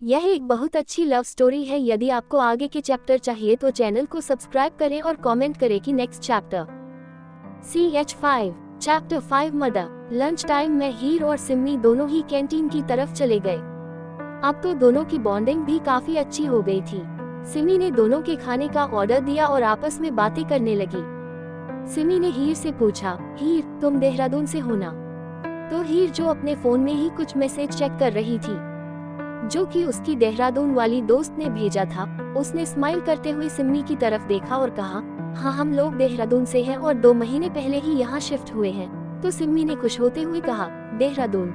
यह एक बहुत अच्छी लव स्टोरी है। यदि आपको आगे के चैप्टर चाहिए तो चैनल को सब्सक्राइब करें और कमेंट करें कि next chapter. CH5 chapter 5 mother. Lunch time में हीर और सिम्मी दोनों ही कैंटीन की तरफ चले गए। अब तो दोनों की बॉन्डिंग भी काफी अच्छी हो गई थी। सिमी ने दोनों के खाने का ऑर्डर दिया और आपस में बातें करने लगी। सिमी ने हीर से पूछा, हीर तुम देहरादून से हो ना? तो हीर जो अपने फोन में ही कुछ मैसेज चेक कर रही थी जो कि उसकी देहरादून वाली दोस्त ने भेजा था। उसने स्माइल करते हुए सिम्मी की तरफ देखा और कहा, हाँ हम लोग देहरादून से हैं और 2 महीने पहले ही यहाँ शिफ्ट हुए हैं। तो सिम्मी ने खुश होते हुए कहा, देहरादून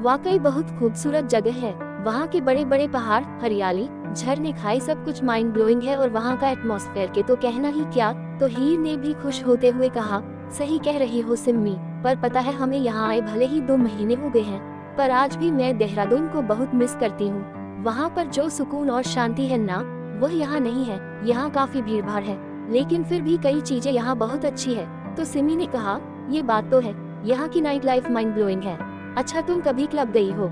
वाकई बहुत खूबसूरत जगह है। वहाँ के बड़े बड़े पहाड़, हरियाली, झरने, खाई सब कुछ माइंड ब्लोइंग है और वहाँ का एटमॉस्फेयर के तो कहना ही क्या। तो हीर ने भी खुश होते हुए कहा, सही कह रही हो सिम्मी, पर पता है हमें यहाँ आए भले ही 2 महीने हो गए हैं, पर आज भी मैं देहरादून को बहुत मिस करती हूँ। वहाँ पर जो सुकून और शांति है ना, वह यहाँ नहीं है। यहाँ काफी भीड़ भाड़ है, लेकिन फिर भी कई चीजें यहाँ बहुत अच्छी है। तो सिमी ने कहा, ये बात तो है, यहाँ की नाइट लाइफ माइंड ब्लोइंग है। अच्छा तुम कभी क्लब गई हो?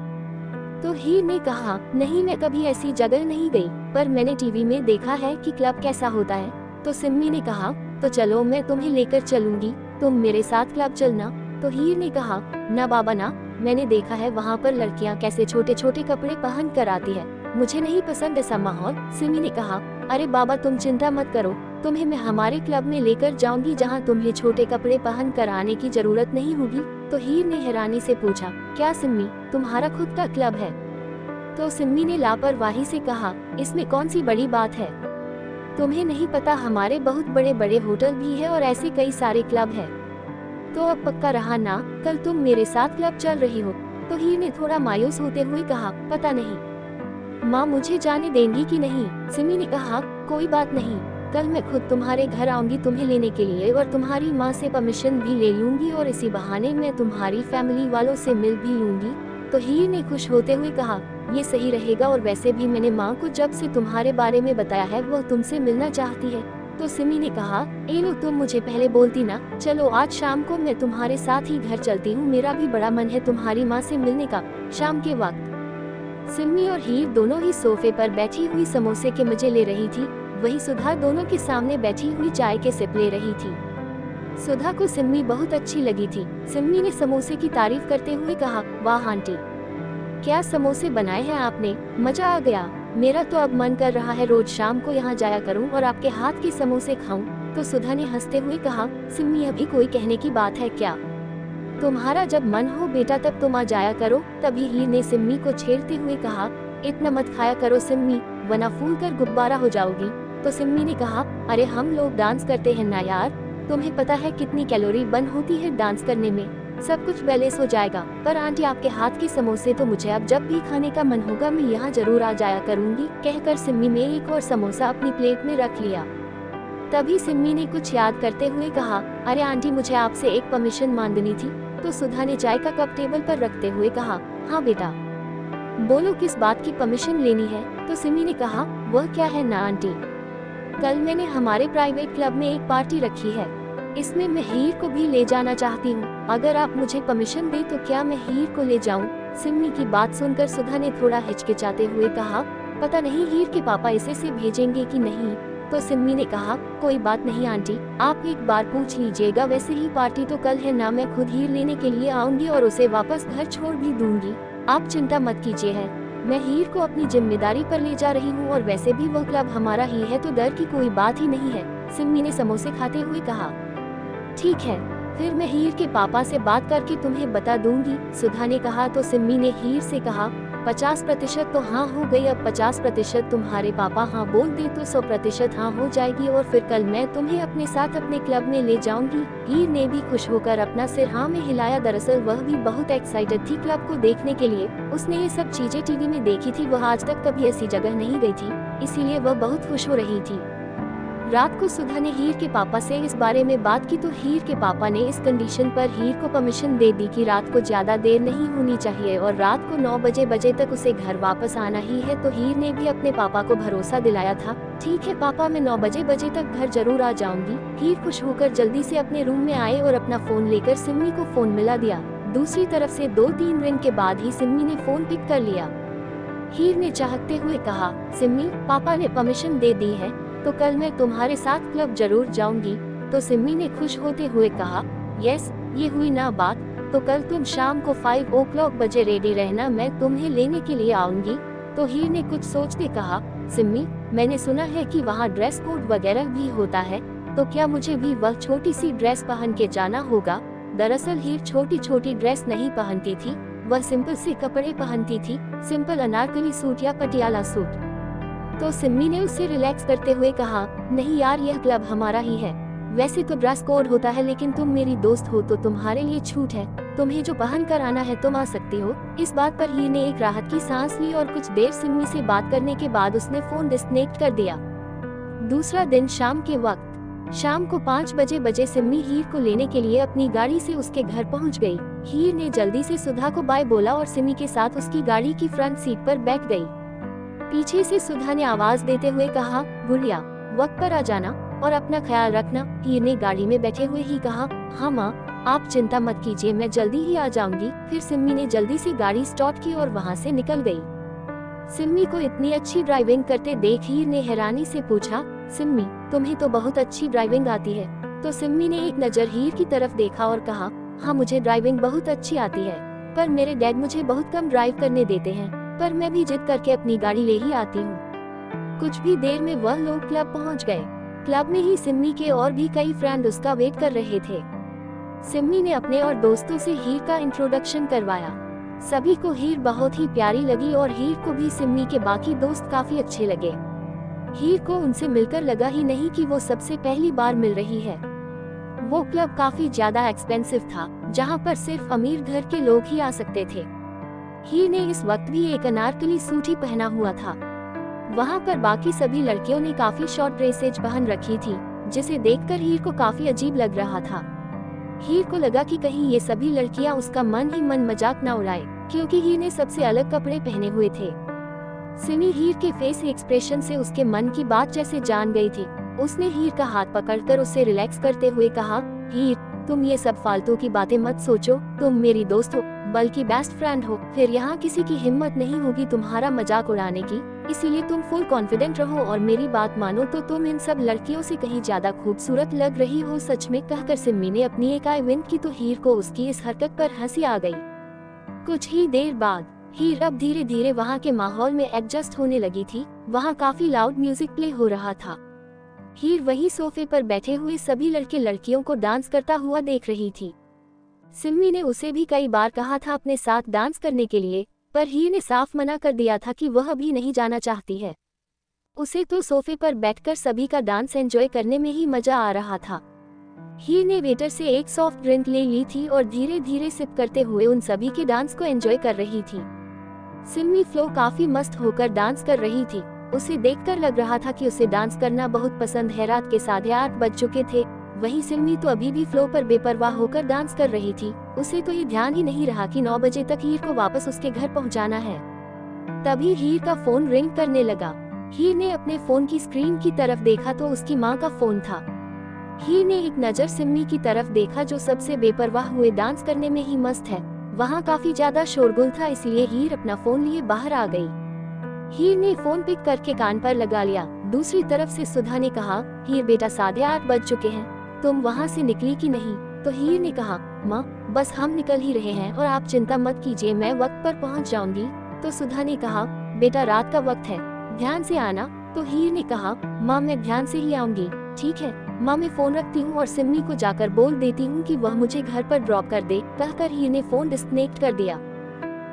तो हीर ने कहा, नहीं मैं कभी ऐसी जगह नहीं गई, पर मैंने टीवी में देखा है कि क्लब कैसा होता है। तो सिम्मी ने कहा, तो चलो मैं तुम्हें लेकर चलूंगी, तुम मेरे साथ क्लब चलना। तो हीर ने कहा, ना बाबा ना, मैंने देखा है वहाँ पर लड़कियाँ कैसे छोटे छोटे कपड़े पहन कर आती है, मुझे नहीं पसंद ऐसा माहौल। सिमी ने कहा, अरे बाबा तुम चिंता मत करो, तुम्हें मैं हमारे क्लब में लेकर जाऊंगी जहाँ तुम्हें छोटे कपड़े पहन कर आने की जरूरत नहीं होगी। तो हीर ने हैरानी से पूछा, क्या सिम्मी तुम्हारा खुद का क्लब है? तो सिम्मी ने लापरवाही से कहा, इसमें कौन सी बड़ी बात है, तुम्हें नहीं पता हमारे बहुत बड़े बड़े होटल भी है और ऐसे कई सारे क्लब है। तो अब पक्का रहा ना, कल तुम मेरे साथ क्लब चल रही हो? तो हीर ने थोड़ा मायूस होते हुए कहा, पता नहीं माँ मुझे जाने देंगी कि नहीं। सिमी ने कहा, कोई बात नहीं, कल मैं खुद तुम्हारे घर आऊंगी तुम्हें लेने के लिए और तुम्हारी माँ से परमिशन भी ले लूंगी और इसी बहाने मैं तुम्हारी फैमिली वालों से मिल भी लूंगी। तो हीर ने खुश होते हुए कहा, ये सही रहेगा और वैसे भी मैंने माँ को जब से तुम्हारे बारे में बताया है वह तुमसे मिलना चाहती है। तो सिमी ने कहा, ए लो तुम मुझे पहले बोलती ना, चलो आज शाम को मैं तुम्हारे साथ ही घर चलती हूँ, मेरा भी बड़ा मन है तुम्हारी माँ से मिलने का। शाम के वक्त सिमी और हीर दोनों ही सोफे पर बैठी हुई समोसे के मजे ले रही थी। वही सुधा दोनों के सामने बैठी हुई चाय के सिप ले रही थी। सुधा को सिम्मी बहुत अच्छी लगी थी। सिम्मी ने समोसे की तारीफ करते हुए कहा, वाह आंटी क्या समोसे बनाए हैं आपने, मजा आ गया। मेरा तो अब मन कर रहा है रोज शाम को यहाँ जाया करूँ और आपके हाथ के समोसे खाऊं। तो सुधा ने हंसते हुए कहा, सिम्मी अभी कोई कहने की बात है क्या, तुम्हारा जब मन हो बेटा तब तुम आ जाया करो। तभी हीर ने सिम्मी को छेड़ते हुए कहा, इतना मत खाया करो सिम्मी, वरना फूल कर गुब्बारा हो जाओगी। तो सिम्मी ने कहा, अरे हम लोग डांस करते हैं ना यार, तुम्हें पता है कितनी कैलोरी बर्न होती है डांस करने में, सब कुछ बैलेंस हो जाएगा। पर आंटी आपके हाथ के समोसे तो मुझे अब जब भी खाने का मन होगा मैं यहाँ जरूर आ जाया करूँगी। कहकर सिम्मी ने एक और समोसा अपनी प्लेट में रख लिया। तभी सिम्मी ने कुछ याद करते हुए कहा, अरे आंटी मुझे आपसे एक परमिशन मांगनी थी। तो सुधा ने चाय का कप टेबल पर रखते हुए कहा, हाँ बेटा बोलो किस बात की परमिशन लेनी है। तो सिम्मी ने कहा, वह क्या है ना आंटी, कल मैंने हमारे प्राइवेट क्लब में एक पार्टी रखी है, इसमें मैं हीर को भी ले जाना चाहती हूँ, अगर आप मुझे परमिशन दे तो क्या मैं हीर को ले जाऊँ? सिम्मी की बात सुनकर सुधा ने थोड़ा हिचकिचाते हुए कहा, पता नहीं हीर के पापा इसे से भेजेंगे कि नहीं। तो सिम्मी ने कहा, कोई बात नहीं आंटी, आप एक बार पूछ लीजिएगा, वैसे ही पार्टी तो कल है ना, मैं खुद हीर लेने के लिए आऊंगी और उसे वापस घर छोड़ भी दूंगी, आप चिंता मत कीजिए है, मैं हीर को अपनी जिम्मेदारी पर ले जा रही हूँ और वैसे भी वह क्लब हमारा ही है तो डर की कोई बात ही नहीं है। सिम्मी ने समोसे खाते हुए कहा, ठीक है फिर मैं हीर के पापा से बात करके तुम्हें बता दूंगी। सुधा ने कहा। तो सिम्मी ने हीर से कहा, 50% तो हाँ हो गई, अब 50% तुम्हारे पापा हाँ बोल दे तो 100% हाँ हो जाएगी और फिर कल मैं तुम्हें अपने साथ अपने क्लब में ले जाऊंगी। हीर ने भी खुश होकर अपना सिर हाँ में हिलाया। दरअसल वह भी बहुत एक्साइटेड थी क्लब को देखने के लिए, उसने ये सब चीजें टीवी में देखी थी, वह आज तक कभी ऐसी जगह नहीं गई थी, इसीलिए वह बहुत खुश हो रही थी। रात को सुधा ने हीर के पापा से इस बारे में बात की तो हीर के पापा ने इस कंडीशन पर हीर को परमिशन दे दी कि रात को ज्यादा देर नहीं होनी चाहिए और रात को 9 बजे तक उसे घर वापस आना ही है। तो हीर ने भी अपने पापा को भरोसा दिलाया था, ठीक है पापा मैं 9 बजे तक घर जरूर आ जाऊंगी। हीर खुश होकर जल्दी से अपने रूम में आए और अपना फोन लेकर सिम्मी को फोन मिला दिया। दूसरी तरफ से 2-3 रिंग के बाद ही सिम्मी ने फोन पिक कर लिया। हीर ने चाहते हुए कहा, सिम्मी, पापा ने परमिशन दे दी है तो कल मैं तुम्हारे साथ क्लब जरूर जाऊंगी। तो सिम्मी ने खुश होते हुए कहा, यस, ये हुई ना बात, तो कल तुम शाम को 5 o'clock बजे रेडी रहना, मैं तुम्हें लेने के लिए आऊंगी। तो हीर ने कुछ सोचते कहा, सिम्मी, मैंने सुना है कि वहाँ ड्रेस कोड वगैरह भी होता है, तो क्या मुझे भी वह छोटी सी ड्रेस पहन के जाना होगा? दरअसल हीर छोटी छोटी ड्रेस नहीं पहनती थी, वह सिंपल से कपड़े पहनती थी, सिंपल अनारकली सूट या पटियाला सूट। तो सिम्मी ने उससे रिलैक्स करते हुए कहा, नहीं यार, यह क्लब हमारा ही है। वैसे तो ड्रेस कोड होता है, लेकिन तुम मेरी दोस्त हो तो तुम्हारे लिए छूट है, तुम्हें जो पहन कर आना है तुम आ सकती हो। इस बात पर हीर ने एक राहत की सांस ली और कुछ देर सिम्मी से बात करने के बाद उसने फोन डिस्कनेक्ट कर दिया। दूसरा दिन शाम के वक्त, शाम को 5 बजे सिम्मी हीर को लेने के लिए अपनी गाड़ी से उसके घर पहुंच गई। हीर ने जल्दी से सुधा को बाय बोला और सिम्मी के साथ उसकी गाड़ी की फ्रंट सीट पर बैठ गई। पीछे से सुधा ने आवाज देते हुए कहा, गुड़िया, वक्त पर आ जाना और अपना ख्याल रखना। हीर ने गाड़ी में बैठे हुए ही कहा, हाँ माँ, आप चिंता मत कीजिए, मैं जल्दी ही आ जाऊंगी। फिर सिम्मी ने जल्दी से गाड़ी स्टार्ट की और वहाँ से निकल गई। सिम्मी को इतनी अच्छी ड्राइविंग करते देख हीर ने हैरानी से पूछा, सिम्मी, तुम्हें तो बहुत अच्छी ड्राइविंग आती है। तो सिम्मी ने एक नज़र हीर की तरफ देखा और कहा, हाँ, मुझे ड्राइविंग बहुत अच्छी आती है, पर मेरे डैड मुझे बहुत कम ड्राइव करने देते हैं, पर मैं भी जिद करके अपनी गाड़ी ले ही आती हूँ। कुछ भी देर में वह लोग क्लब पहुँच गए। क्लब में ही सिम्मी के और भी कई फ्रेंड उसका वेट कर रहे थे। सिम्मी ने अपने और दोस्तों से हीर का इंट्रोडक्शन करवाया। सभी को हीर बहुत ही प्यारी लगी और हीर को भी सिम्मी के बाकी दोस्त काफी अच्छे लगे। हीर को उनसे मिलकर लगा ही नहीं कि वो सबसे पहली बार मिल रही है। वो क्लब काफी ज्यादा एक्सपेंसिव था, जहाँ पर सिर्फ अमीर घर के लोग ही आ सकते थे। हीर ने इस वक्त भी एक अनारकली सूट ही पहना हुआ था। वहाँ पर बाकी सभी लड़कियों ने काफी शॉर्ट ड्रेसेज पहन रखी थी, जिसे देखकर हीर को काफी अजीब लग रहा था। हीर को लगा कि कहीं ये सभी लड़कियां उसका मन ही मन मजाक न उड़ाए, क्योंकि हीर ने सबसे अलग कपड़े पहने हुए थे। सिमी हीर के फेस एक्सप्रेशन से उसके मन की बात जैसे जान गई थी। उसने हीर का हाथ पकड़कर उसे रिलैक्स करते हुए कहा, हीर, तुम ये सब फालतू की बातें मत सोचो, तुम मेरी दोस्त हो, बल्कि बेस्ट फ्रेंड हो। फिर यहाँ किसी की हिम्मत नहीं होगी तुम्हारा मजाक उड़ाने की, इसीलिए तुम फुल कॉन्फिडेंट रहो और मेरी बात मानो तो तुम इन सब लड़कियों से कहीं ज्यादा खूबसूरत लग रही हो। सच में, कहकर सिम्मी ने अपनी एक आई विंक की तो हीर को उसकी इस हरकत पर हंसी आ गई। कुछ ही देर बाद हीर अब धीरे धीरे वहाँ के माहौल में एडजस्ट होने लगी थी। वहाँ काफी लाउड म्यूजिक प्ले हो रहा था। हीर वही सोफे पर बैठे हुए सभी लड़के लड़कियों को डांस करता हुआ देख रही थी। सिम्मी ने उसे भी कई बार कहा था अपने साथ डांस करने के लिए, पर हीर ने साफ मना कर दिया था कि वह अभी नहीं जाना चाहती है। उसे तो सोफे पर बैठकर सभी का डांस एंजॉय करने में ही मजा आ रहा था। हीर ने वेटर से एक सॉफ्ट ड्रिंक ले ली थी और धीरे धीरे सिप करते हुए उन सभी के डांस को एंजॉय कर रही थी। सिम्मी फ्लो काफी मस्त होकर डांस कर रही थी। उसे देखकर लग रहा था कि उसे डांस करना बहुत पसंद है। रात के 8:30 बज चुके थे। वहीं सिम्मी तो अभी भी फ्लो पर बेपरवाह होकर डांस कर रही थी। उसे तो ये ध्यान ही नहीं रहा कि 9 बजे तक हीर को वापस उसके घर पहुंचाना है। तभी हीर का फोन रिंग करने लगा। हीर ने अपने फोन की स्क्रीन की तरफ देखा तो उसकी माँ का फोन था। हीर ने एक नजर सिम्मी की तरफ देखा, जो सबसे बेपरवाह हुए डांस करने में ही मस्त है। वहाँ काफी ज्यादा शोरगुल था, इसलिए हीर अपना फोन लिए बाहर आ गई। हीर ने फोन पिक करके कान पर लगा लिया। दूसरी तरफ से सुधा ने कहा, हीर बेटा 8:30 बज चुके हैं, तुम वहाँ से निकली कि नहीं? तो हीर ने कहा, माँ, बस हम निकल ही रहे हैं और आप चिंता मत कीजिए, मैं वक्त पर पहुँच जाऊंगी। तो सुधा ने कहा, बेटा रात का वक्त है, ध्यान से आना। तो हीर ने कहा, माँ मैं ध्यान से ही आऊंगी। ठीक है माँ, मैं फोन रखती हूँ और सिम्मी को जाकर बोल देती हूँ कि वह मुझे घर पर ड्रॉप कर दे। कहकर हीर ने फोन डिस्कनेक्ट कर दिया।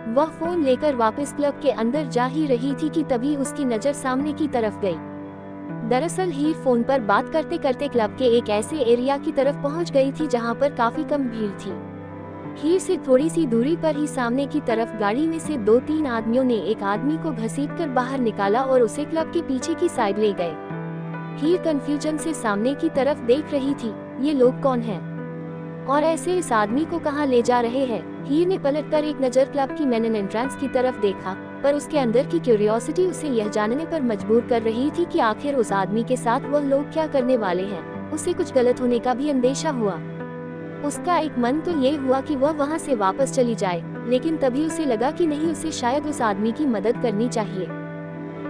वह फोन लेकर वापस क्लब के अंदर जा ही रही थी कि तभी उसकी नजर सामने की तरफ गई। दरअसल हीर फोन पर बात करते करते क्लब के एक ऐसे एरिया की तरफ पहुंच गई थी जहां पर काफी कम भीड़ थी। हीर से थोड़ी सी दूरी पर ही सामने की तरफ गाड़ी में से 2-3 आदमियों ने एक आदमी को घसीटकर बाहर निकाला और उसे क्लब के पीछे की साइड ले गए। हीर कंफ्यूजन से सामने की तरफ देख रही थी, ये लोग कौन हैं? और ऐसे इस आदमी को कहाँ ले जा रहे हैं? हीर ने पलटकर एक नजर क्लब की मेन एंट्रेंस की तरफ देखा, पर उसके अंदर की क्यूरियोसिटी उसे यह जानने पर मजबूर कर रही थी कि आखिर उस आदमी के साथ वह लोग क्या करने वाले हैं। उसे कुछ गलत होने का भी अंदेशा हुआ। उसका एक मन तो ये हुआ कि वह वहाँ से वापस चली जाए, लेकिन तभी उसे लगा कि नहीं, उसे शायद उस आदमी की मदद करनी चाहिए।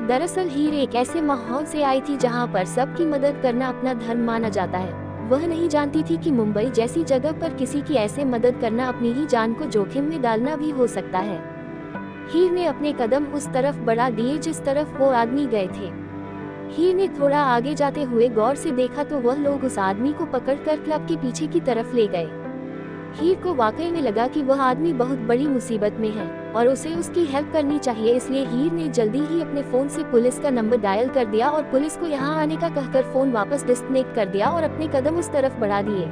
दरअसल हीर एक ऐसे माहौल से आई थी जहाँ पर सबकी मदद करना अपना धर्म माना जाता है। वह नहीं जानती थी कि मुंबई जैसी जगह पर किसी की ऐसे मदद करना अपनी ही जान को जोखिम में डालना भी हो सकता है। हीर ने अपने कदम उस तरफ बढ़ा दिए जिस तरफ वो आदमी गए थे। हीर ने थोड़ा आगे जाते हुए गौर से देखा तो वह लोग उस आदमी को पकड़कर क्लब के पीछे की तरफ ले गए। हीर को वाकई में लगा कि वह आदमी बहुत बड़ी मुसीबत में है और उसे उसकी हेल्प करनी चाहिए, इसलिए हीर ने जल्दी ही अपने फोन से पुलिस का नंबर डायल कर दिया और पुलिस को यहाँ आने का कहकर फोन वापस डिस्कनेक्ट कर दिया और अपने कदम उस तरफ बढ़ा दिए।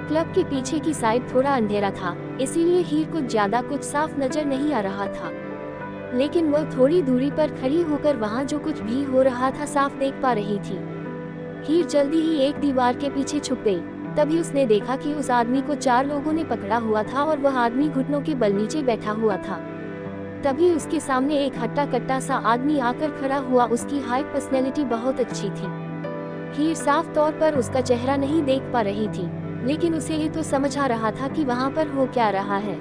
क्लब के पीछे की साइड थोड़ा अंधेरा था, इसीलिए हीर को ज्यादा कुछ साफ नजर नहीं आ रहा था, लेकिन वह थोड़ी दूरी पर खड़ी होकर वहाँ जो कुछ भी हो रहा था साफ देख पा रही थी। हीर जल्दी ही एक दीवार के पीछे छुप गई। तभी उसने देखा कि उस आदमी को 4 लोगों ने पकड़ा हुआ था और वह आदमी घुटनों के बल नीचे बैठा हुआ था। तभी उसके सामने एक हट्टा कट्टा सा आदमी आकर खड़ा हुआ। उसकी हाइट पर्सनैलिटी बहुत अच्छी थी। हीर साफ तौर पर उसका चेहरा नहीं देख पा रही थी, लेकिन उसे ये तो समझ आ रहा था कि वहाँ पर हो क्या रहा है।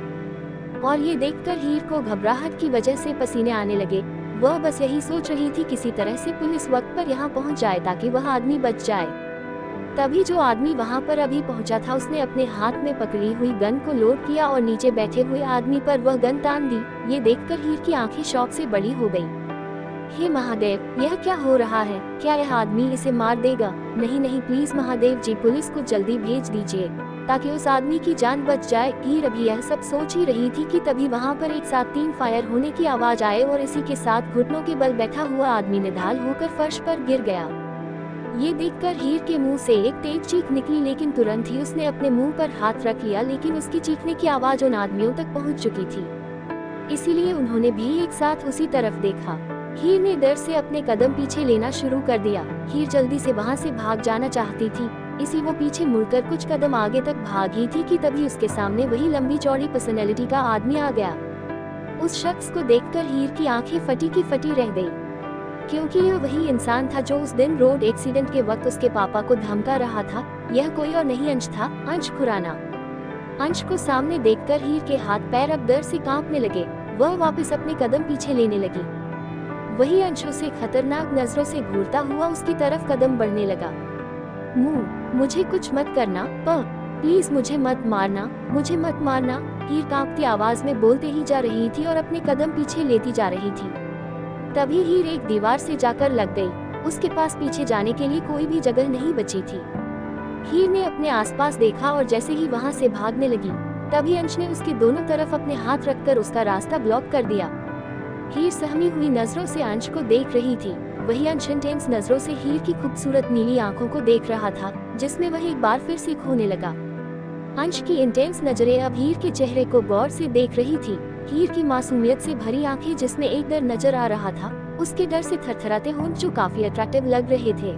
और ये देखकर हीर को घबराहट की वजह से पसीने आने लगे। वह बस यही सोच रही थी किसी तरह से पुलिस वक्त पर यहाँ पहुँच जाए ताकि वह आदमी बच जाए। तभी जो आदमी वहां पर अभी पहुंचा था उसने अपने हाथ में पकड़ी हुई गन को लोड किया और नीचे बैठे हुए आदमी पर वह गन तान दी। ये देखकर हीर की आंखें शौक से बड़ी हो गई। हे महादेव, यह क्या हो रहा है? क्या यह आदमी इसे मार देगा? नहीं नहीं, प्लीज महादेव जी, पुलिस को जल्दी भेज दीजिए ताकि उस आदमी की जान बच जाए। हीर अभी यह सब सोच ही रही थी कि तभी वहाँ पर एक साथ 3 फायर होने की आवाज आए और इसी के साथ घुटनों के बल बैठा हुआ आदमी निढाल होकर फर्श पर गिर गया। ये देखकर हीर के मुंह से एक तेज चीख निकली, लेकिन तुरंत ही उसने अपने मुंह पर हाथ रख लिया, लेकिन उसकी चीखने की आवाज उन आदमियों तक पहुंच चुकी थी, इसीलिए उन्होंने भी एक साथ उसी तरफ देखा। हीर ने डर से अपने कदम पीछे लेना शुरू कर दिया। हीर जल्दी से वहां से भाग जाना चाहती थी, इसी वो पीछे मुड़कर कुछ कदम आगे तक भागी थी कि तभी उसके सामने वही लंबी चौड़ी पर्सनैलिटी का आदमी आ गया। उस शख्स को देखकर हीर की आंखें फटी की फटी रह गई, क्योंकि यह वही इंसान था जो उस दिन रोड एक्सीडेंट के वक्त उसके पापा को धमका रहा था। यह कोई और नहीं अंश था, अंश खुराना। अंश को सामने देखकर हीर के हाथ पैर अब डर से कांपने लगे। वह वापस अपने कदम पीछे लेने लगी। वही अंश उसे खतरनाक नजरों से घूरता हुआ उसकी तरफ कदम बढ़ने लगा। मुझे कुछ मत करना, प्लीज मुझे मत मारना, मुझे मत मारना, हीर कांपती आवाज में बोलते ही जा रही थी और अपने कदम पीछे लेती जा रही थी। तभी हीर एक दीवार से जाकर लग गई। उसके पास पीछे जाने के लिए कोई भी जगह नहीं बची थी। हीर ने अपने आसपास देखा और जैसे ही वहां से भागने लगी, तभी अंश ने उसके दोनों तरफ अपने हाथ रखकर उसका रास्ता ब्लॉक कर दिया। हीर सहमी हुई नजरों से अंश को देख रही थी। वही अंश इंटेंस नजरों से हीर की खूबसूरत नीली आंखों को देख रहा था, जिसमें वह एक बार फिर से खोने लगा। अंश की इंटेंस नजरें अब हीर के चेहरे को गौर से देख रही थी। हीर की मासूमियत से भरी आंखें जिसमें एक डर नजर आ रहा था, उसके डर से थरथराते होंठ जो काफी अट्रैक्टिव लग रहे थे।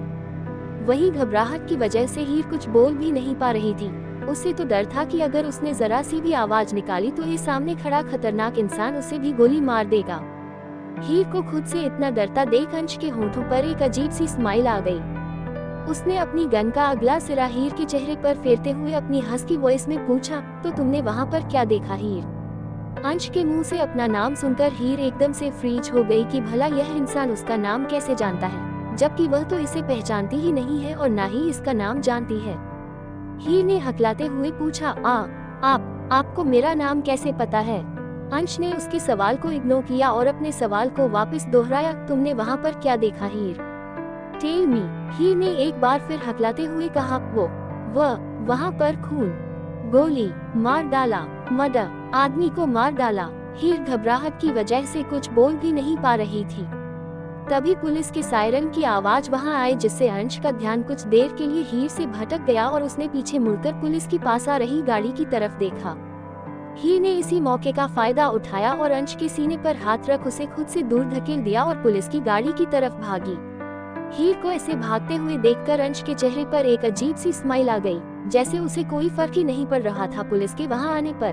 वही घबराहट की वजह से हीर कुछ बोल भी नहीं पा रही थी। उसे तो डर था कि अगर उसने जरा सी भी आवाज निकाली तो ये सामने खड़ा खतरनाक इंसान उसे भी गोली मार देगा। हीर को खुद से इतना डरता देख अंश के होठों पर एक अजीब सी स्माइल आ गई। उसने अपनी गन का अगला सिरा हीर के चेहरे पर फेरते हुए अपनी हंसकी वॉइस में पूछा, तो तुमने वहाँ पर क्या देखा हीर? अंश के मुंह से अपना नाम सुनकर हीर एकदम से फ्रीज हो गई कि भला यह इंसान उसका नाम कैसे जानता है, जबकि वह तो इसे पहचानती ही नहीं है और ना ही इसका नाम जानती है। हीर ने हकलाते हुए पूछा, आपको मेरा नाम कैसे पता है? अंश ने उसके सवाल को इग्नोर किया और अपने सवाल को वापस दोहराया, तुमने वहाँ पर क्या देखा हीर? टेल मी, हीर ने एक बार फिर हकलाते हुए कहा, वहाँ पर खून, गोली, मार डाला, मर्डर, आदमी को मार डाला। हीर घबराहट की वजह से कुछ बोल भी नहीं पा रही थी। तभी पुलिस के सायरन की आवाज वहां आई, जिससे अंश का ध्यान कुछ देर के लिए हीर से भटक गया और उसने पीछे मुड़कर पुलिस की पास आ रही गाड़ी की तरफ देखा। हीर ने इसी मौके का फायदा उठाया और अंश के सीने पर हाथ रख उसे खुद से दूर धकेल दिया और पुलिस की गाड़ी की तरफ भागी। हीर को ऐसे भागते हुए देखकर अंश के चेहरे पर एक अजीब सी स्माइल आ गई, जैसे उसे कोई फर्क ही नहीं पड़ रहा था पुलिस के वहां आने पर।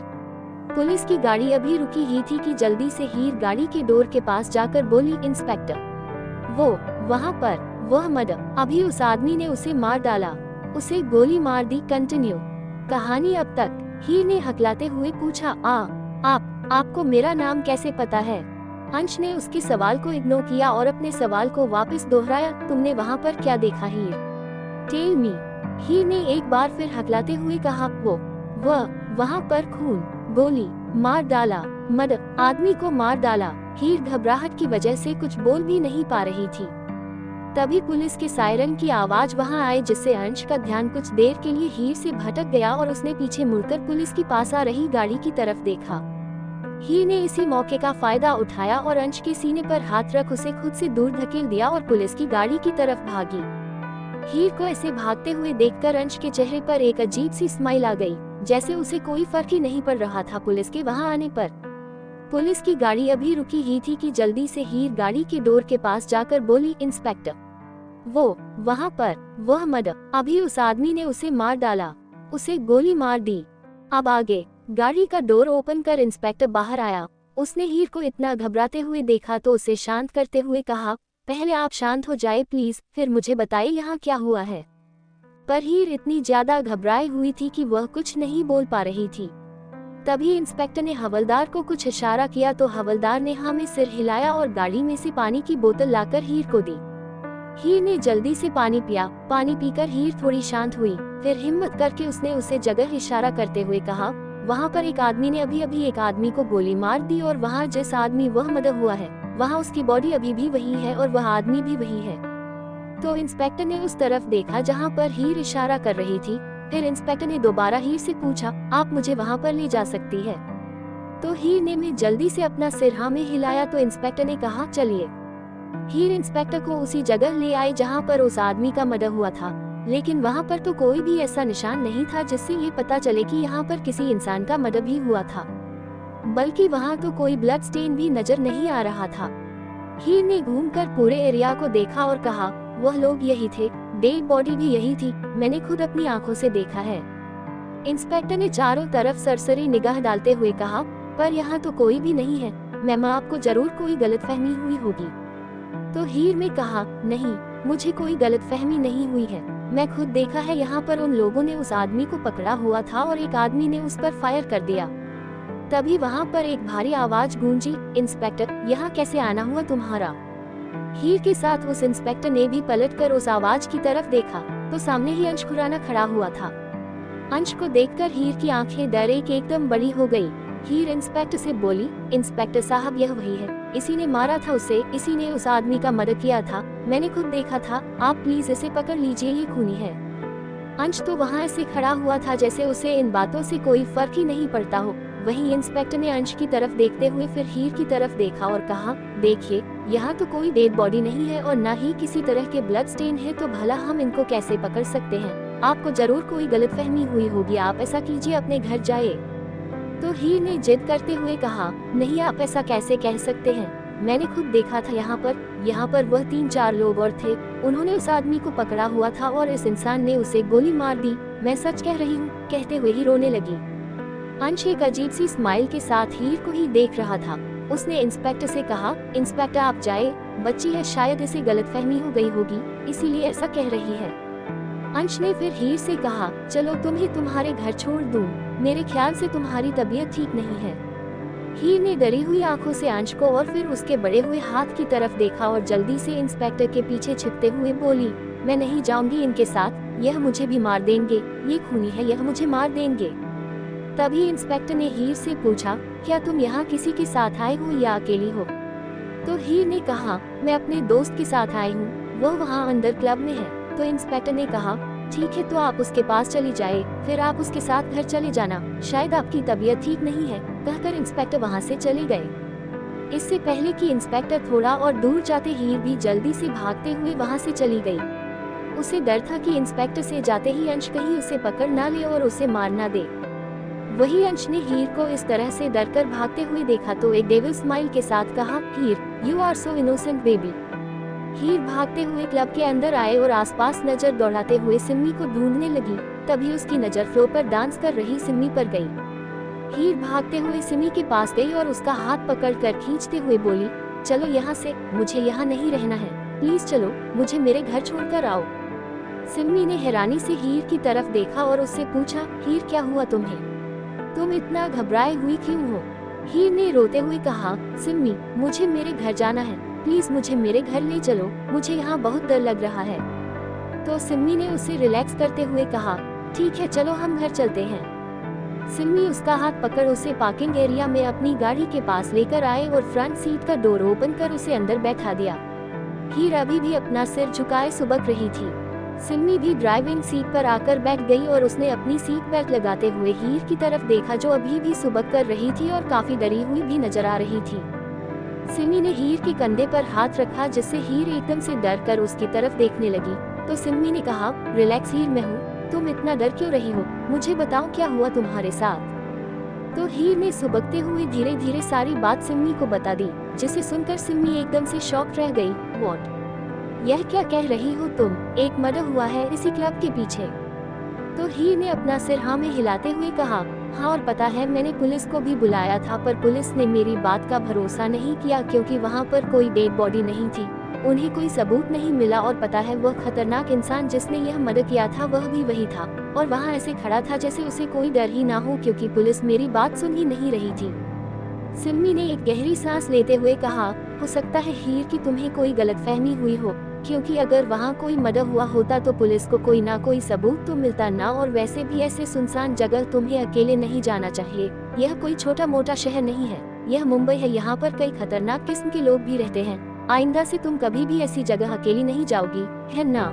पुलिस की गाड़ी अभी रुकी ही थी कि जल्दी से हीर गाड़ी के डोर के पास जाकर बोली, इंस्पेक्टर, वहाँ पर वह मर्डर, अभी उस आदमी ने उसे मार डाला, उसे गोली मार दी। कंटिन्यू। कहानी अब तक। हीर ने हकलाते हुए पूछा, आपको मेरा नाम कैसे पता है? अंश ने उसके सवाल को इग्नोर किया और अपने सवाल को वापस दोहराया, तुमने वहाँ पर क्या देखा हीर? Tell me. हीर ने एक बार फिर हकलाते हुए कहा, वहाँ पर खून, गोली मार डाला, आदमी को मार डाला। हीर घबराहट की वजह से कुछ बोल भी नहीं पा रही थी। तभी पुलिस के सायरन की आवाज वहां आई, जिससे अंश का ध्यान कुछ देर के लिए हीर से भटक गया और उसने पीछे मुड़कर पुलिस की पास आ रही गाड़ी की तरफ देखा। हीर ने इसी मौके का फायदा उठाया और अंश के सीने पर हाथ रख उसे खुद से दूर धकेल दिया और पुलिस की गाड़ी की तरफ भागी। हीर को ऐसे भागते हुए देखकर अंश के चेहरे पर एक अजीब सी स्माइल आ गई, जैसे उसे कोई फर्क ही नहीं पड़ रहा था पुलिस के वहां आने पर। पुलिस की गाड़ी अभी रुकी ही थी कि जल्दी से हीर गाड़ी के डोर के पास जाकर बोली, इंस्पेक्टर, वहाँ पर वह अभी उस आदमी ने उसे मार डाला, उसे गोली मार दी। अब आगे। गाड़ी का डोर ओपन कर इंस्पेक्टर बाहर आया। उसने हीर को इतना घबराते हुए देखा तो उसे शांत करते हुए कहा, पहले आप शांत हो जाए प्लीज, फिर मुझे बताइए यहाँ क्या हुआ है। पर हीर इतनी ज्यादा घबराई हुई थी कि वह कुछ नहीं बोल पा रही थी। तभी इंस्पेक्टर ने हवलदार को कुछ इशारा किया तो हवलदार ने हाँ में सिर हिलाया और गाड़ी में से पानी की बोतल लाकर हीर को दी। हीर ने जल्दी से पानी पिया। पानी पीकर हीर थोड़ी शांत हुई। फिर हिम्मत करके उसने उसे जगह इशारा करते हुए कहा, वहाँ पर एक आदमी ने अभी एक आदमी को गोली मार दी और वहाँ जिस आदमी वह मर्डर हुआ है वहाँ उसकी बॉडी अभी भी वही है और वह आदमी भी वही है। तो इंस्पेक्टर ने उस तरफ देखा जहाँ पर हीर इशारा कर रही थी। फिर इंस्पेक्टर ने दोबारा हीर से पूछा, आप मुझे वहाँ पर ले जा सकती है? तो हीर ने जल्दी से अपना सिर हाँ में हिलाया तो इंस्पेक्टर ने कहा, चलिए। हीर इंस्पेक्टर को उसी जगह ले आई जहाँ पर उस आदमी का मर्डर हुआ था, लेकिन वहाँ पर तो कोई भी ऐसा निशान नहीं था जिससे ये पता चले कि यहाँ पर किसी इंसान का मर्डर भी हुआ था, बल्कि वहाँ तो कोई ब्लड स्टेन भी नजर नहीं आ रहा था। हीर ने घूमकर पूरे एरिया को देखा और कहा, वह लोग यही थे, डेड बॉडी भी यही थी, मैंने खुद अपनी आंखों से देखा है। इंस्पेक्टर ने चारों तरफ सरसरी निगाह डालते हुए कहा, पर यहाँ तो कोई भी नहीं है, मैम आपको जरूर कोई गलतफहमी हुई होगी। तो हीर ने कहा, नहीं, मुझे कोई गलतफहमी नहीं हुई है, मैं खुद देखा है, यहाँ पर उन लोगों ने उस आदमी को पकड़ा हुआ था और एक आदमी ने उस पर फायर कर दिया। तभी वहाँ पर एक भारी आवाज गूंजी, इंस्पेक्टर, यहाँ कैसे आना हुआ तुम्हारा? हीर के साथ उस इंस्पेक्टर ने भी पलटकर उस आवाज की तरफ देखा तो सामने ही अंश खुराना खड़ा हुआ था। अंश को देखकर हीर की आंखें डर एक एकदम बड़ी हो गई। हीर इंस्पेक्टर से बोली, इंस्पेक्टर साहब, यह वही है, इसी ने मारा था उसे, इसी ने उस आदमी का मर्डर किया था, मैंने खुद देखा था, आप प्लीज इसे पकड़ लीजिए, ये खूनी है। अंश तो वहाँ ऐसे खड़ा हुआ था जैसे उसे इन बातों से कोई फर्क ही नहीं पड़ता हो। वहीं इंस्पेक्टर ने अंश की तरफ देखते हुए फिर हीर की तरफ देखा और कहा, देखिए, यहाँ तो कोई डेड बॉडी नहीं है और न ही किसी तरह के ब्लड स्टेन है, तो भला हम इनको कैसे पकड़ सकते हैं? आपको जरूर कोई गलतफहमी हुई होगी, आप ऐसा कीजिए, अपने घर जाइए। तो हीर ने जिद करते हुए कहा, नहीं, आप ऐसा कैसे कह सकते हैं, मैंने खुद देखा था, यहाँ पर वह 3-4 लोग और थे, उन्होंने उस आदमी को पकड़ा हुआ था और इस इंसान ने उसे गोली मार दी, मैं सच कह रही हूँ, कहते हुए ही रोने लगी। अंश एक अजीब सी स्माइल के साथ हीर को ही देख रहा था। उसने इंस्पेक्टर से कहा, इंस्पेक्टर आप जाए, बच्ची है, शायद इसे गलतफहमी हो गई होगी, इसीलिए ऐसा कह रही है। अंश ने फिर हीर से कहा, चलो तुम्हें तुम्हारे घर छोड़ दूं, मेरे ख्याल से तुम्हारी तबीयत ठीक नहीं है। हीर ने डरी हुई आंखों से अंश को और फिर उसके बड़े हुए हाथ की तरफ देखा और जल्दी से इंस्पेक्टर के पीछे छिपते हुए बोली, मैं नहीं जाऊंगी इनके साथ, यह मुझे भी मार देंगे, ये खूनी है, यह मुझे मार देंगे। तभी इंस्पेक्टर ने हीर से पूछा, क्या तुम यहाँ किसी के साथ आए हो या अकेली हो? तो हीर ने कहा, मैं अपने दोस्त के साथ आई हूँ, वो वहाँ अंदर क्लब में है। तो इंस्पेक्टर ने कहा, ठीक है, तो आप उसके पास चली जाए, फिर आप उसके साथ घर चले जाना, शायद आपकी तबीयत ठीक नहीं है, कहकर इंस्पेक्टर वहाँ से चले गए। इससे पहले कि इंस्पेक्टर थोड़ा और दूर जाते हीर भी जल्दी से भागते हुए वहाँ से चली गई। उसे डर था कि इंस्पेक्टर से जाते ही अंश कहीं उसे पकड़ ना ले और उसे मार ना दे। वही अंश ने हीर को इस तरह से डरकर भागते हुए देखा तो एक डेविल स्माइल के साथ कहा, Heer, you are so innocent baby. Heer भागते हुए क्लब के अंदर आए और आसपास नजर दौड़ाते हुए सिम्मी को ढूंढने लगी। तभी उसकी नजर फ्लोर पर डांस कर रही सिम्मी पर गई। हीर भागते हुए सिम्मी के पास गई और उसका हाथ पकड़कर खींचते हुए बोली, चलो यहाँ से, मुझे यहाँ नहीं रहना है, प्लीज चलो, मुझे मेरे घर छोड़कर आओ। सिम्मी ने हैरानी से हीर की तरफ देखा और उससे पूछा, हीर क्या हुआ तुम्हें? तुम इतना घबराए हुई क्यों हो? हीर ने रोते हुए कहा, सिम्मी मुझे मेरे घर जाना है, प्लीज मुझे मेरे घर ले चलो, मुझे यहाँ बहुत डर लग रहा है। तो सिम्मी ने उसे रिलैक्स करते हुए कहा, ठीक है चलो हम घर चलते हैं। सिम्मी उसका हाथ पकड़ उसे पार्किंग एरिया में अपनी गाड़ी के पास लेकर आए और फ्रंट सीट का डोर ओपन कर उसे अंदर बैठा दिया। हीर अभी भी अपना सिर झुकाए सुबक रही थी। सिम्मी भी ड्राइविंग सीट पर आकर बैठ गई और उसने अपनी सीट बेल्ट लगाते हुए हीर की तरफ देखा जो अभी भी सुबक कर रही थी और काफी डरी हुई भी नजर आ रही थी। सिम्मी ने हीर के कंधे पर हाथ रखा जिससे हीर एकदम से डर कर उसकी तरफ देखने लगी। तो सिम्मी ने कहा, रिलैक्स हीर, मैं हूँ, तुम इतना डर क्यों रही हो, मुझे बताओ क्या हुआ तुम्हारे साथ। तो हीर ने सुबकते हुए धीरे धीरे सारी बात सिम्मी को बता दी, जिसे सुनकर सिम्मी एकदम से शॉक रह गई। व्हाट, यह क्या कह रही हो तुम? एक मर्डर हुआ है इसी क्लब के पीछे? तो हीर ने अपना सिर हाँ में हिलाते हुए कहा, हाँ और पता है मैंने पुलिस को भी बुलाया था पर पुलिस ने मेरी बात का भरोसा नहीं किया क्योंकि वहाँ पर कोई डेड बॉडी नहीं थी, उन्हें कोई सबूत नहीं मिला और पता है वह खतरनाक इंसान जिसने यह मर्डर किया था वह भी वही था और वहाँ ऐसे खड़ा था जैसे उसे कोई डर ही ना हो क्योंकि पुलिस मेरी बात सुन ही नहीं रही थी। सिम्मी ने एक गहरी सांस लेते हुए कहा, हो सकता है हीर की तुम्हें कोई गलतफहमी हुई हो क्योंकि अगर वहाँ कोई मर्डर हुआ होता तो पुलिस को कोई ना कोई सबूत तो मिलता ना, और वैसे भी ऐसे सुनसान जगह तुम्हें अकेले नहीं जाना चाहिए। यह कोई छोटा मोटा शहर नहीं है, यह मुंबई है, यहाँ पर कई खतरनाक किस्म के लोग भी रहते हैं, आइंदा से तुम कभी भी ऐसी जगह अकेली नहीं जाओगी, है ना?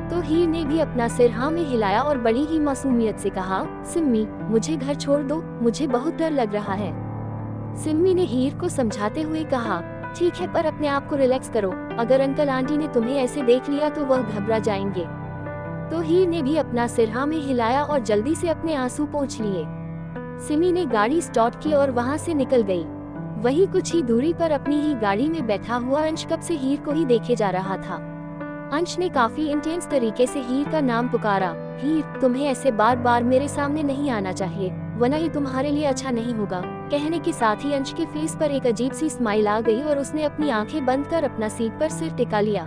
तो हीर ने भी अपना सिर हाँ में हिलाया और बड़ी ही मासूमियत से कहा, सिम्मी मुझे घर छोड़ दो, मुझे बहुत डर लग रहा है। सिम्मी ने हीर को समझाते हुए कहा, ठीक है पर अपने आप को रिलैक्स करो, अगर अंकल आंटी ने तुम्हें ऐसे देख लिया तो वह घबरा जाएंगे। तो हीर ने भी अपना सिर हाँ में हिलाया और जल्दी से अपने आंसू पोंछ लिए। सिमी ने गाड़ी स्टार्ट की और वहाँ से निकल गई। वहीं कुछ ही दूरी पर अपनी ही गाड़ी में बैठा हुआ अंश कब से हीर को ही देखे जा रहा था। अंश ने काफी इंटेंस तरीके से हीर का नाम पुकारा, हीर तुम्हें ऐसे बार बार मेरे सामने नहीं आना चाहिए वरना ये तुम्हारे लिए अच्छा नहीं होगा। कहने के साथ ही अंश के फेस पर एक अजीब सी स्माइल आ गई और उसने अपनी आंखें बंद कर अपना सीट पर सिर टिका लिया।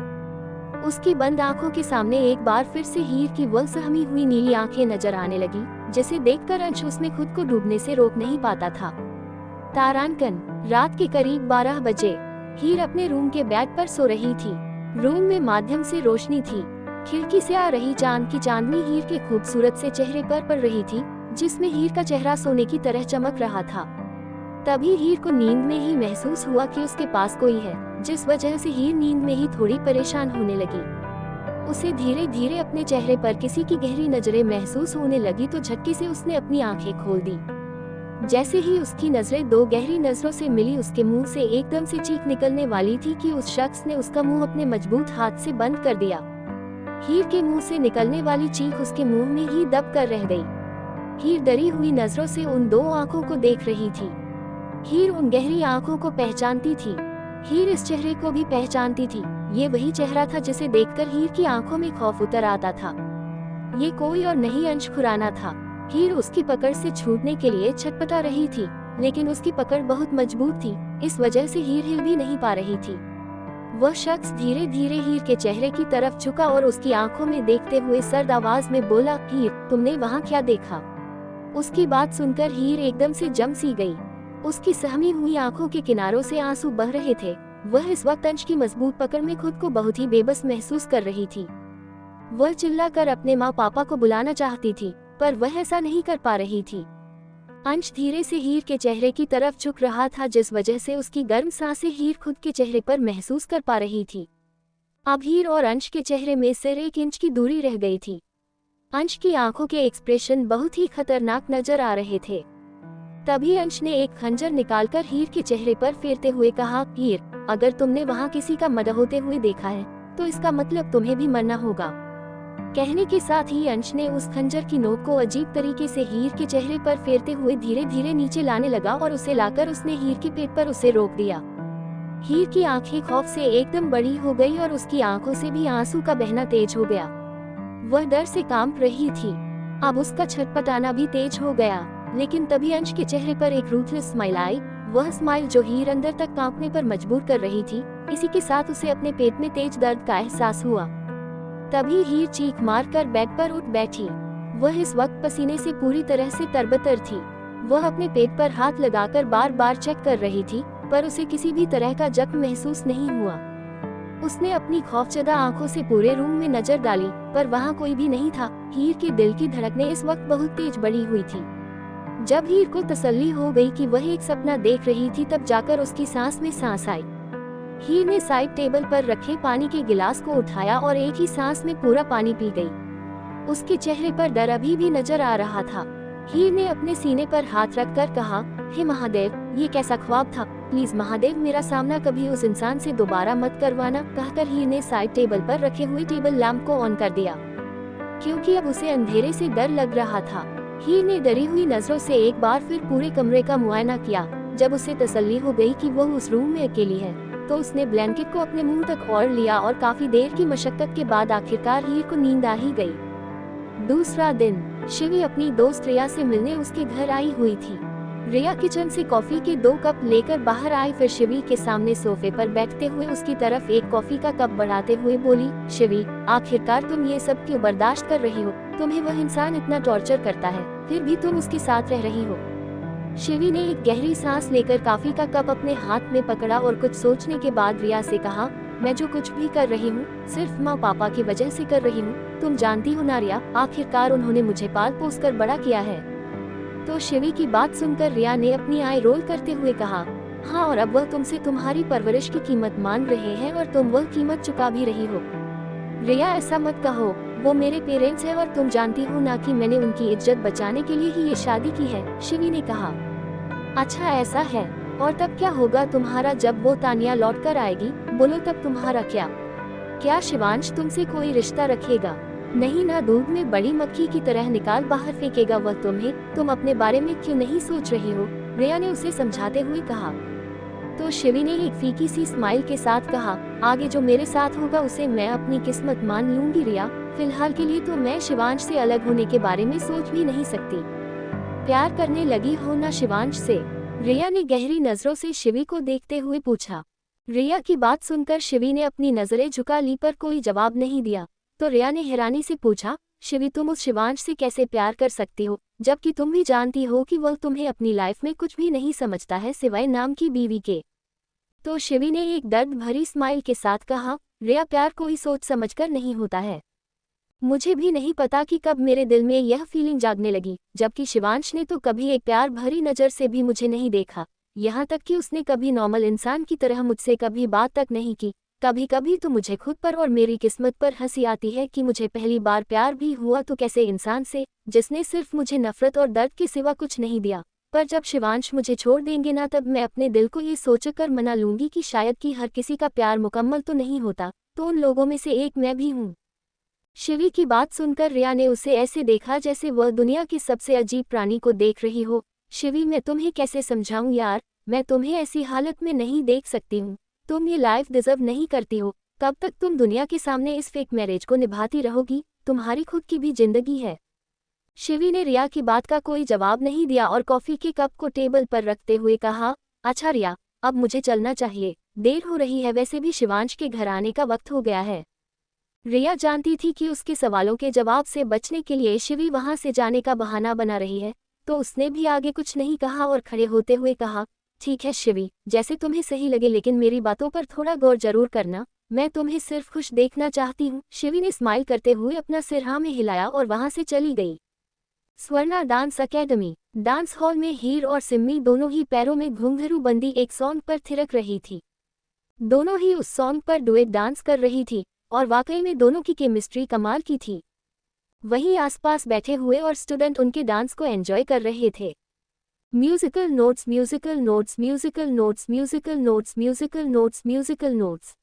उसकी बंद आंखों के सामने एक बार फिर से हीर की वह सहमी हुई नीली आंखें नजर आने लगी, जिसे देखकर अंश उसमें खुद को डूबने से रोक नहीं पाता था। तारांकन रात के करीब 12 बजे हीर अपने रूम के बेड पर सो रही थी। रूम में माध्यम से रोशनी थी। खिड़की से आ रही चांद की चांदनी हीर के खूबसूरत से चेहरे पर पड़ रही थी, जिसमें हीर का चेहरा सोने की तरह चमक रहा था। तभी हीर को नींद में ही महसूस हुआ कि उसके पास कोई है, जिस वजह से हीर नींद में ही थोड़ी परेशान होने लगी। उसे धीरे धीरे अपने चेहरे पर किसी की गहरी नजरें महसूस होने लगी तो झटके से उसने अपनी आंखें खोल दी। जैसे ही उसकी नजरें दो गहरी नजरों से मिली, उसके मुंह से एकदम से चीख निकलने वाली थी कि उस शख्स ने उसका मुंह अपने मजबूत हाथ से बंद कर दिया। हीर के मुंह से निकलने वाली चीख उसके मुंह में ही दब कर रह गई। हीर डरी हुई नजरों से उन दो आंखों को देख रही थी। हीर उन गहरी आंखों को पहचानती थी। हीर इस चेहरे को भी पहचानती थी। ये वही चेहरा था जिसे देखकर हीर की आंखों में खौफ उतर आता था। ये कोई और नहीं अंश खुराना था। हीर उसकी पकड़ से छूटने के लिए छटपटा रही थी, लेकिन उसकी पकड़ बहुत मजबूत थी, इस वजह से हीर हिल भी नहीं पा रही थी। वह शख्स धीरे धीरे हीर के चेहरे की तरफ झुका और उसकी आंखों में देखते हुए सर्द आवाज में बोला, हीर तुमने वहाँ क्या देखा? उसकी बात सुनकर हीर एकदम से जम सी गई। उसकी सहमी हुई आंखों के किनारों से आंसू बह रहे थे। वह इस वक्त अंश की मजबूत पकड़ में खुद को बहुत ही बेबस महसूस कर रही थी। वह चिल्लाकर अपने माँ पापा को बुलाना चाहती थी, पर वह ऐसा नहीं कर पा रही थी। अंश धीरे से हीर के चेहरे की तरफ झुक रहा था, जिस वजह से उसकी गर्म सांसें हीर खुद के चेहरे पर महसूस कर पा रही थी। अब हीर और अंश के चेहरे में सिर्फ 1 इंच की दूरी रह गई थी। अंश की आंखों के एक्सप्रेशन बहुत ही खतरनाक नजर आ रहे थे। तभी अंश ने एक खंजर निकालकर हीर के चेहरे पर फेरते हुए कहा, हीर अगर तुमने वहाँ किसी का मर्डर होते हुए देखा है तो इसका मतलब तुम्हें भी मरना होगा। कहने के साथ ही अंश ने उस खंजर की नोक को अजीब तरीके से हीर के चेहरे पर फेरते हुए धीरे धीरे नीचे लाने लगा और उसे लाकर उसने हीर के पेट पर उसे रोक दिया। हीर की आंखें खौफ से एकदम बड़ी हो गई और उसकी आंखों से भी आंसू का बहना तेज हो गया। वह डर से कांप रही थी। अब उसका छटपटाना भी तेज हो गया। लेकिन तभी अंश के चेहरे पर एक रूथलेस स्माइल आई, वह स्माइल जो हीर अंदर तक कांपने पर मजबूर कर रही थी। इसी के साथ उसे अपने पेट में तेज दर्द का एहसास हुआ। तभी हीर चीख मारकर बेड पर उठ बैठी। वह इस वक्त पसीने से पूरी तरह से तरबतर थी। वह अपने पेट पर हाथ लगाकर बार बार चेक कर रही थी, पर उसे किसी भी तरह का जख्म महसूस नहीं हुआ। उसने अपनी खौफजदा आंखों से पूरे रूम में नजर डाली, पर वहाँ कोई भी नहीं था। हीर के दिल की धड़कनें इस वक्त बहुत तेज बढ़ी हुई थी। जब हीर को तसल्ली हो गई कि वह एक सपना देख रही थी, तब जाकर उसकी सांस में सांस आई। हीर ने साइड टेबल पर रखे पानी के गिलास को उठाया और एक ही सांस में पूरा पानी पी गई। उसके चेहरे पर डर अभी भी नजर आ रहा था। हीर ने अपने सीने पर हाथ रखकर कहा, हे महादेव, ये कैसा ख्वाब था? प्लीज महादेव, मेरा सामना कभी उस इंसान से दोबारा मत करवाना। कहकर हीर ने साइड टेबल पर रखे हुए टेबल लैंप को ऑन कर दिया, क्योंकि अब उसे अंधेरे से डर लग रहा था। हीर ने डरी हुई नजरों से एक बार फिर पूरे कमरे का मुआयना किया। जब उसे तसल्ली हो गई कि वह उस रूम में अकेली है, तो उसने ब्लैंकेट को अपने मुंह तक ओढ़ लिया और काफी देर की मशक्कत के बाद आखिरकार हीर को नींद आ ही गई। दूसरा दिन, शिवी अपनी दोस्त रिया से मिलने उसके घर आई हुई थी। रिया किचन से कॉफी के 2 कप लेकर बाहर आई, फिर शिवी के सामने सोफे पर बैठते हुए उसकी तरफ एक कॉफी का कप बढ़ाते हुए बोली, शिवी, आखिरकार तुम ये सब क्यों बर्दाश्त कर रही हो? तुम्हें वह इंसान इतना टॉर्चर करता है, फिर भी तुम उसके साथ रह रही हो। शिवी ने एक गहरी सांस लेकर कॉफी का कप अपने हाथ में पकड़ा और कुछ सोचने के बाद रिया से कहा, मैं जो कुछ भी कर रही हूँ सिर्फ माँ पापा की वजह से कर रही हूँ। तुम जानती हो ना रिया, आखिरकार उन्होंने मुझे पाल पोस कर बड़ा किया है। तो शिवी की बात सुनकर रिया ने अपनी आई रोल करते हुए कहा, हाँ, और अब वह तुमसे तुम्हारी परवरिश की कीमत मांग रहे हैं और तुम वह कीमत चुका भी रही हो। रिया, ऐसा मत कहो, वो मेरे पेरेंट्स हैं और तुम जानती हो ना कि मैंने उनकी इज्जत बचाने के लिए ही ये शादी की है। शिवी ने कहा, अच्छा ऐसा है, और तब क्या होगा तुम्हारा जब वो तानिया लौट कर आएगी? बोलो तब तुम्हारा क्या शिवांश तुमसे कोई रिश्ता रखेगा? नहीं ना, दूध में बड़ी मक्खी की तरह निकाल बाहर फेंकेगा वह तुम्हें। तुम अपने बारे में क्यों नहीं सोच रही हो? रिया ने उसे समझाते हुए कहा। तो शिवी ने एक फीकी सी स्माइल के साथ कहा, आगे जो मेरे साथ होगा उसे मैं अपनी किस्मत मान लूंगी रिया। फिलहाल के लिए तो मैं शिवांश से अलग होने के बारे में सोच भी नहीं सकती। प्यार करने लगी हो ना शिवांश से? रिया ने गहरी नजरों से शिवी को देखते हुए पूछा। रिया की बात सुनकर शिवी ने अपनी नजरें झुका ली, पर कोई जवाब नहीं दिया। तो रिया ने हैरानी से पूछा, शिवी, तुम उस शिवांश से कैसे प्यार कर सकती हो, जबकि तुम भी जानती हो कि वह तुम्हें अपनी लाइफ में कुछ भी नहीं समझता है सिवाय नाम की बीवी के। तो शिवी ने एक दर्द भरी स्माइल के साथ कहा, रिया, प्यार कोई सोच समझकर नहीं होता है। मुझे भी नहीं पता कि कब मेरे दिल में यह फीलिंग जागने लगी, जबकि शिवांश ने तो कभी एक प्यार भरी नज़र से भी मुझे नहीं देखा। यहाँ तक कि उसने कभी नॉर्मल इंसान की तरह मुझसे कभी बात तक नहीं की। कभी कभी तो मुझे खुद पर और मेरी किस्मत पर हंसी आती है कि मुझे पहली बार प्यार भी हुआ तो कैसे इंसान से, जिसने सिर्फ मुझे नफरत और दर्द के सिवा कुछ नहीं दिया। पर जब शिवांश मुझे छोड़ देंगे ना, तब मैं अपने दिल को ये सोचकर मना लूंगी कि शायद कि हर किसी का प्यार मुकम्मल तो नहीं होता, तो उन लोगों में से एक मैं भी हूँ। शिवी की बात सुनकर रिया ने उसे ऐसे देखा जैसे वह दुनिया की सबसे अजीब प्राणी को देख रही हो। शिवी, मैं तुम्हें कैसे समझाऊं यार, मैं तुम्हें ऐसी हालत में नहीं देख सकती हूँ। तुम ये लाइफ डिजर्व नहीं करती हो। कब तक तुम दुनिया के सामने इस फेक मैरिज को निभाती रहोगी? तुम्हारी खुद की भी जिंदगी है। शिवी ने रिया की बात का कोई जवाब नहीं दिया और कॉफी के कप को टेबल पर रखते हुए कहा, अच्छा रिया, अब मुझे चलना चाहिए, देर हो रही है, वैसे भी शिवांश के घर आने का वक्त हो गया है। रिया जानती थी कि उसके सवालों के जवाब से बचने के लिए शिवी वहां से जाने का बहाना बना रही है, तो उसने भी आगे कुछ नहीं कहा और खड़े होते हुए कहा, ठीक है शिवी, जैसे तुम्हें सही लगे, लेकिन मेरी बातों पर थोड़ा गौर जरूर करना। मैं तुम्हें सिर्फ खुश देखना चाहती हूँ। शिवी ने स्माइल करते हुए अपना सिर हाँ में हिलाया और वहां से चली गई। Swarna dance academy. Dance hall में हीर और सिम्मी दोनों ही पैरों में घुंघरू बंदी एक सॉन्ग पर थिरक रही थी। दोनों ही उस सॉन्ग पर डुएट डांस कर रही थी और वाकई में दोनों की केमिस्ट्री कमाल की थी। वहीं आसपास बैठे हुए और स्टूडेंट उनके डांस को एंजॉय कर रहे थे। Musical notes, musical notes, musical notes, musical notes, musical notes, musical notes.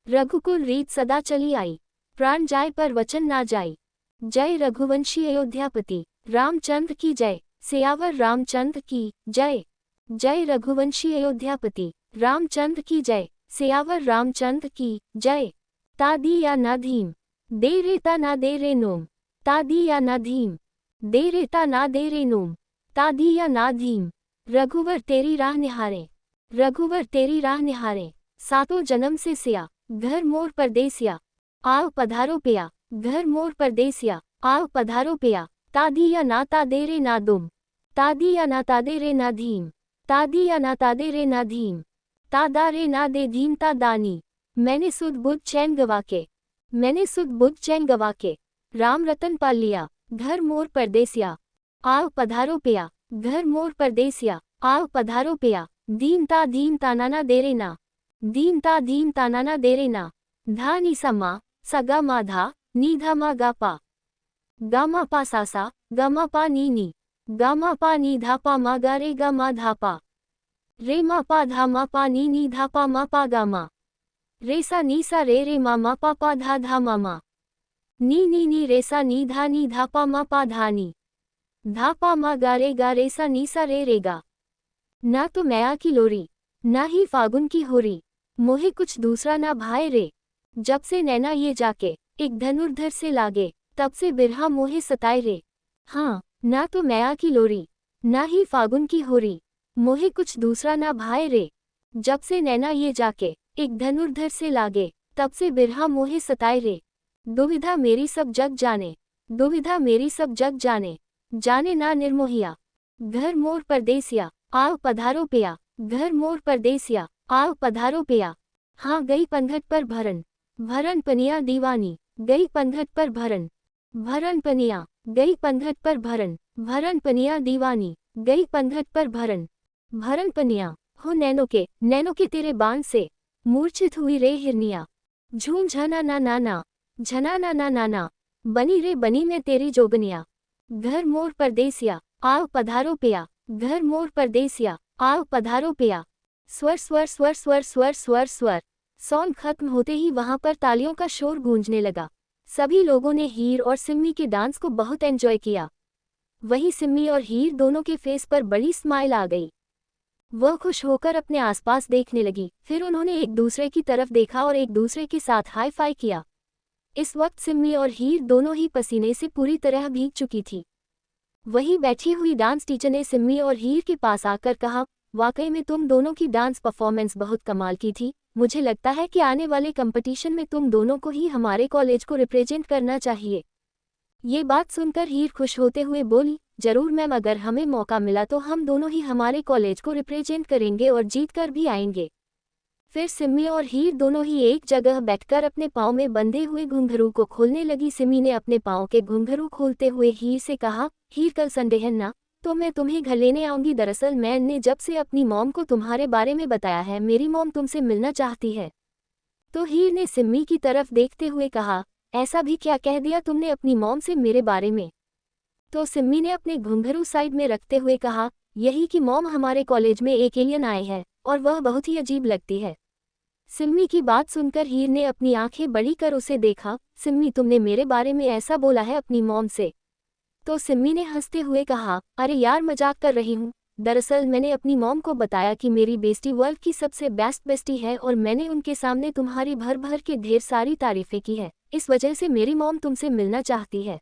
रघुकुल रीत सदा चली आई, प्राण जाए पर वचन ना जाई। जय रघुवंशी अयोध्यापति रामचंद्र की जय, सियावर रामचंद्र की जय। जय रघुवंशी अयोध्यापति रामचंद्र की जय, सियावर रामचंद्र की जय। तादी या ना धीम, दे रे ता ना दे रे नोम। तादी या ना धीम, दे रे ता ना दे रे नोम। तादी या ना धीम। रघुवर तेरी राह निहारे, रघुवर तेरी राह निहारे। सातों जन्म से सिया, घर मोर परदेसिया। आओ पधारो पिया, घर मोर परदेसिया, आओ पधारो पिया, तादी या ना तादे रे ना दुम, तादी या ना तादे रे ना धीम, तादी या ना तादे रे ना धीम, तादा रे ना दे धीम ता दानी। मैंने सुध बुध चैन गवा के, मैंने सुध बुध चैन गवा के, राम रतन पाल लिया, घर मोर परदेसिया, आओ पधारो पिया, घर मोर परदेसिया, आओ पधारो पिया, धीम ता नाना दे रे ना, धीम ता नाना दे रे ना, धा नी सा मा, सा गा मा धा, नी धा मा गा पा, गा मा पा सा, गा मा पा नी, गा मा पा नी धा पा मा गा रे गा मा धा पा, रे मा पा धा मा पा नी धा पा मा पा गा मा, रे सा रे मा पा धा मा मा, नी रे सा नी धा पा मा पा धा नी, धा पा मा गा रे सा रे गा। ना तो मैया की लोरी, ना ही फागुन की होरी, मोहे कुछ दूसरा ना भाए रे, जब से नैना ये जाके एक धनुर्धर से लागे, तब से बिरहा मोहे सताए रे। हाँ, ना तो मैया की लोरी, ना ही फागुन की होरी, मोहे कुछ दूसरा ना भाए रे, जब से नैना ये जाके एक धनुर्धर से लागे, तब से बिरहा मोहे सताए रे। दुविधा मेरी सब जग जाने, दुविधा मेरी सब जग जाने, जाने ना निर्मोहिया, घर मोर परदेसिया, आओ पधारो पिया, घर मोर परदेसिया, आओ पधारो पिया। हाँ गई पनघट पर भरन, भरन पनिया दीवानी, गई पनघट पर भरन, भरन पनिया, गई पनघट पर भरन, भरन पनिया दीवानी, गई पनघट पर भरन, भरन पनिया। हो नैनो के तेरे बाण से, मूर्छित हुई रे हिरनिया, झूम झना ना नाना, झना ना ना नाना, बनी रे बनी मैं तेरी जोगनिया, घर मोर परदेसिया, आओ पधारो पिया, घर मोर परदेसिया, आओ पधारो पिया। स्वर स्वर स्वर स्वर स्वर स्वर स्वर। सॉन्ग खत्म होते ही वहां पर तालियों का शोर गूंजने लगा। सभी लोगों ने हीर और सिम्मी के डांस को बहुत एंजॉय किया। वहीं सिम्मी और हीर दोनों के फेस पर बड़ी स्माइल आ गई। वह खुश होकर अपने आसपास देखने लगी। फिर उन्होंने एक दूसरे की तरफ देखा और एक दूसरे के साथ हाई फाई किया। इस वक्त सिम्मी और हीर दोनों ही पसीने से पूरी तरह भीग चुकी थी। वहीं बैठी हुई डांस टीचर ने सिम्मी और हीर के पास आकर कहा, वाकई में तुम दोनों की डांस परफॉर्मेंस बहुत कमाल की थी। मुझे लगता है कि आने वाले कंपटीशन में तुम दोनों को ही हमारे कॉलेज को रिप्रेजेंट करना चाहिए। ये बात सुनकर हीर खुश होते हुए बोली, जरूर मैम, अगर हमें मौका मिला तो हम दोनों ही हमारे कॉलेज को रिप्रेजेंट करेंगे और जीत कर भी आएंगे। फिर सिम्मी और हीर दोनों ही एक जगह बैठकर अपने पाँव में बंधे हुए घुंघरू को खोलने लगी। सिम्मी ने अपने पाँव के घुंघरू खोलते हुए हीर से कहा, हीर कल संडे है ना, तो मैं तुम्हें घर लेने आऊंगी। दरअसल मैंने जब से अपनी मॉम को तुम्हारे बारे में बताया है, मेरी मॉम तुमसे मिलना चाहती है। तो हीर ने सिम्मी की तरफ देखते हुए कहा, ऐसा भी क्या कह दिया तुमने अपनी मॉम से मेरे बारे में? तो सिम्मी ने अपने घुंघरू साइड में रखते हुए कहा, यही कि मॉम, हमारे कॉलेज में एक एलियन आए हैं और वह बहुत ही अजीब लगती है। सिम्मी की बात सुनकर हीर ने अपनी आंखें बड़ी कर उसे देखा। सिम्मी, तुमने मेरे बारे में ऐसा बोला है अपनी मॉम से? तो सिम्मी ने हंसते हुए कहा, अरे यार, मजाक कर रही हूँ। दरअसल मैंने अपनी मॉम को बताया कि मेरी बेस्टी वर्ल्ड की सबसे बेस्ट बेस्टी है और मैंने उनके सामने तुम्हारी भर भर के ढेर सारी तारीफें की है। इस वजह से मेरी मॉम तुमसे मिलना चाहती है।